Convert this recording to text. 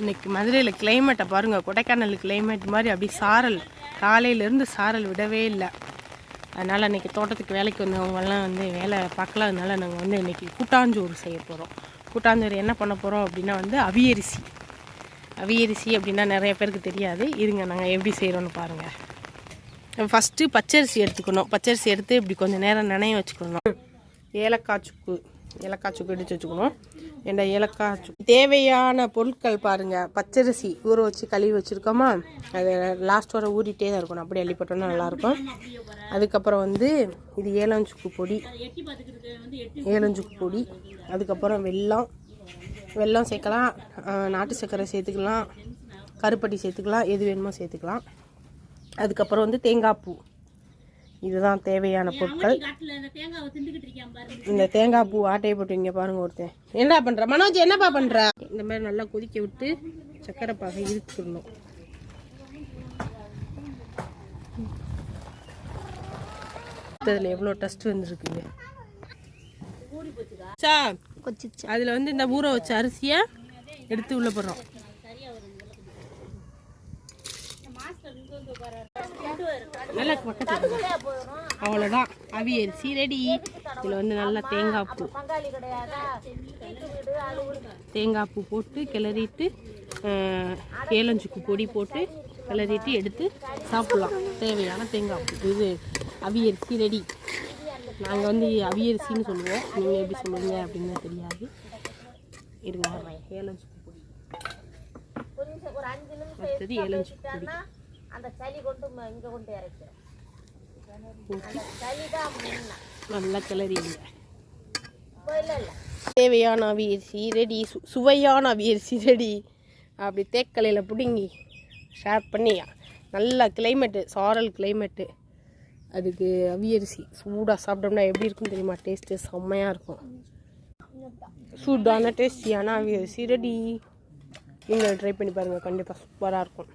இன்றைக்கி மதுரையில் கிளைமேட்டை பாருங்கள், கொடைக்கானல் கிளைமேட் மாதிரி அப்படி சாரல், காலையிலேருந்து சாரல் விடவே இல்லை. அதனால் இன்றைக்கி தோட்டத்துக்கு வேலைக்கு வந்தவங்கெல்லாம் வந்து வேலை பார்க்கலாம். அதனால் நாங்கள் வந்து இன்றைக்கி கூட்டாஞ்சோறு செய்ய போகிறோம். கூட்டாஞ்சோறு என்ன பண்ண போகிறோம் அப்படின்னா வந்து அவியரிசி. அவியரிசி அப்படின்னா நிறைய பேருக்கு தெரியாது. இருங்க நாங்கள் எப்படி செய்கிறோன்னு பாருங்கள். ஃபஸ்ட்டு பச்சரிசி எடுத்துக்கணும். பச்சரிசி எடுத்து இப்படி கொஞ்சம் நேரம் நனைய வச்சுக்கணும். ஏலக்காய் சுக்கு எடுத்து வச்சுக்கணும். ஏன்னா ஏலக்காய் சுக்கு தேவையான பொருட்கள் பாருங்கள். பச்சரிசி ஊற வச்சு கழுவி வச்சுருக்கோமா, அது லாஸ்ட் வர ஊறிட்டே தான் இருக்கணும். அப்படி அள்ளிப்பட்டோன்னா நல்லாயிருக்கும். அதுக்கப்புறம் வந்து இது ஏலஞ்சுக்கு பொடி. அதுக்கப்புறம் வெல்லம் சேர்க்கலாம், நாட்டு சர்க்கரை சேர்த்துக்கலாம், கருப்பட்டி சேர்த்துக்கலாம், எது வேணுமோ சேர்த்துக்கலாம். அதுக்கப்புறம் வந்து தேங்காய் பூ. இதுதான் தேவையான பொருட்கள். இந்த தேங்காய் பூ ஆட்டையை போட்டு இங்கே பாருங்க. ஒருத்தன் என்ன பண்ணுற மனோஜ், என்னப்பா பண்ணுற? இந்த மாதிரி நல்லா கொதிக்க விட்டு சர்க்கரை பாகை இழுத்துக்கணும். அதில் எவ்வளோ டஸ்ட் வந்துருக்குங்க. அதில் வந்து இந்த ஊற வச்ச அரிசியை எடுத்து உள்ள போடுறோம். நல்லா அவ்வளோதான், அவியரிசி ரெடி. இதில் வந்து நல்லா தேங்காய் பூ போட்டு கிளறிட்டு, ஏலஞ்சுக்கு பொடி போட்டு கிளறிட்டு எடுத்து சாப்பிட்லாம். தேவையான தேங்காய் பூ. இது அவியரிசி ரெடி. நாங்கள் வந்து அவியரிசின்னு சொல்லுவோம், நீங்கள் எப்படி சொல்லுவீங்க அப்படின்னு தெரியாது. இருங்க, ஏலஞ்சுக்கு பொடி. அடுத்தது ஏலஞ்சுக்கு பொடி. அந்த சளி கொண்டு இங்கே கொண்டு இறக்கிறேன். நல்லா கிளறிங்க. தேவையான அவியரிசி ரெடி, சுவையான அவியரிசி ரெடி. அப்படி தேக்கலையில் பிடுங்கி ஷேர் பண்ணி, நல்லா கிளைமேட்டு, சாரல் கிளைமேட்டு, அதுக்கு அவியரிசி சூடாக சாப்பிட்டோம்னா எப்படி இருக்குன்னு தெரியுமா? டேஸ்ட்டு செம்மையாக இருக்கும். சூடான டேஸ்டியான அவியரிசி ரெடி. நீங்கள் ட்ரை பண்ணி பாருங்கள், கண்டிப்பாக சூப்பராக இருக்கும்.